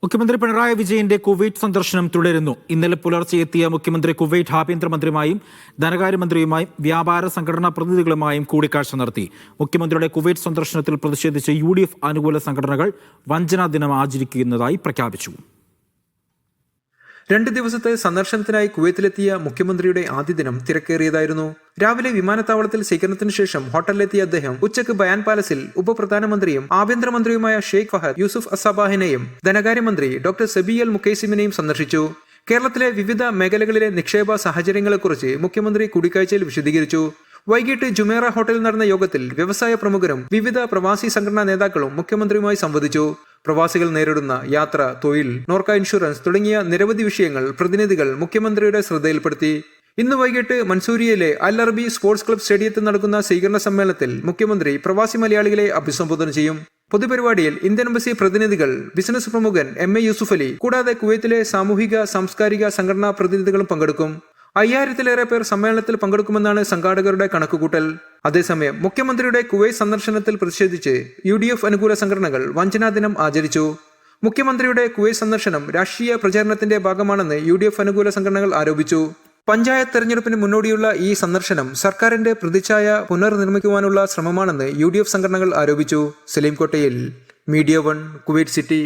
മുഖ്യമന്ത്രി പിണറായി വിജയന്റെ കുവൈറ്റ് സന്ദർശനം തുടരുന്നു. ഇന്നലെ പുലർച്ചെ എത്തിയ മുഖ്യമന്ത്രി കുവൈറ്റ് ആഭ്യന്തരമന്ത്രിയുമായും ധനകാര്യമന്ത്രിയുമായും വ്യാപാര സംഘടനാ പ്രതിനിധികളുമായും കൂടിക്കാഴ്ച നടത്തി. മുഖ്യമന്ത്രിയുടെ കുവൈറ്റ് സന്ദർശനത്തിൽ പ്രതിഷേധിച്ച് UDF അനുകൂല സംഘടനകൾ വഞ്ചനാ ദിനം ആചരിക്കുന്നതായി പ്രഖ്യാപിച്ചു. 2 ദിവസത്തെ സന്ദർശനത്തിനായി കുവൈത്തിലെത്തിയ മുഖ്യമന്ത്രിയുടെ ആദ്യ ദിനം തിരക്കേറിയതായിരുന്നു. രാവിലെ വിമാനത്താവളത്തിൽ സ്വീകരണത്തിന് ശേഷം ഹോട്ടലിലെത്തിയ അദ്ദേഹം ഉച്ചയ്ക്ക് ബയാൻ പാലസിൽ ഉപപ്രധാനമന്ത്രിയും ആഭ്യന്തരമന്ത്രിയുമായ ഷെയ്ഖ് ഫഹദ് യൂസുഫ് അസബാഹിനെയും ധനകാര്യമന്ത്രി ഡോക്ടർ സബി അൽ മുക്കൈസിമിനെയും സന്ദർശിച്ചു. കേരളത്തിലെ വിവിധ മേഖലകളിലെ നിക്ഷേപ സാഹചര്യങ്ങളെക്കുറിച്ച് മുഖ്യമന്ത്രി കൂടിക്കാഴ്ചയിൽ വിശദീകരിച്ചു. വൈകിട്ട് ജുമേറ ഹോട്ടലിൽ നടന്ന യോഗത്തിൽ വ്യവസായ പ്രമുഖരും വിവിധ പ്രവാസി സംഘടനാ നേതാക്കളും മുഖ്യമന്ത്രിയുമായി സംവദിച്ചു. പ്രവാസികൾ നേരിടുന്ന യാത്ര, തൊഴിൽ, നോർക്ക ഇൻഷുറൻസ് തുടങ്ങിയ നിരവധി വിഷയങ്ങൾ പ്രതിനിധികൾ മുഖ്യമന്ത്രിയുടെ ശ്രദ്ധയിൽപ്പെടുത്തി. ഇന്ന് വൈകിട്ട് മൻസൂരിയയിലെ അൽ അറബി സ്പോർട്സ് ക്ലബ് സ്റ്റേഡിയത്തിൽ നടക്കുന്ന സ്വീകരണ സമ്മേളനത്തിൽ മുഖ്യമന്ത്രി പ്രവാസി മലയാളികളെ അഭിസംബോധന ചെയ്യും. പൊതുപരിപാടിയിൽ ഇന്ത്യൻ എംബസി പ്രതിനിധികൾ, ബിസിനസ് പ്രമുഖൻ MA യൂസുഫ് അലി, കൂടാതെ കുവൈത്തിലെ സാമൂഹിക സാംസ്കാരിക സംഘടനാ പ്രതിനിധികളും പങ്കെടുക്കും. 5000-ലേറെ പേർ സമ്മേളനത്തിൽ പങ്കെടുക്കുമെന്നാണ് സംഘാടകരുടെ കണക്കുകൂട്ടൽ. അതേസമയം മുഖ്യമന്ത്രിയുടെ കുവൈറ്റ് സന്ദർശനത്തിൽ പ്രതിഷേധിച്ച് UDF അനുകൂല സംഘടനകൾ വഞ്ചനാ ദിനം ആചരിച്ചു. മുഖ്യമന്ത്രിയുടെ കുവൈറ്റ് സന്ദർശനം രാഷ്ട്രീയ പ്രചാരണത്തിന്റെ ഭാഗമാണെന്ന് UDF അനുകൂല സംഘടനകൾ ആരോപിച്ചു. പഞ്ചായത്ത് തെരഞ്ഞെടുപ്പിന് മുന്നോടിയുള്ള ഈ സന്ദർശനം സർക്കാരിന്റെ പ്രതിച്ഛായ പുനർനിർമ്മിക്കുവാനുള്ള ശ്രമമാണെന്ന് UDF സംഘടനകൾ ആരോപിച്ചു. സലീം കോട്ടയിൽ, മീഡിയ 1, കുവൈറ്റ് സിറ്റി.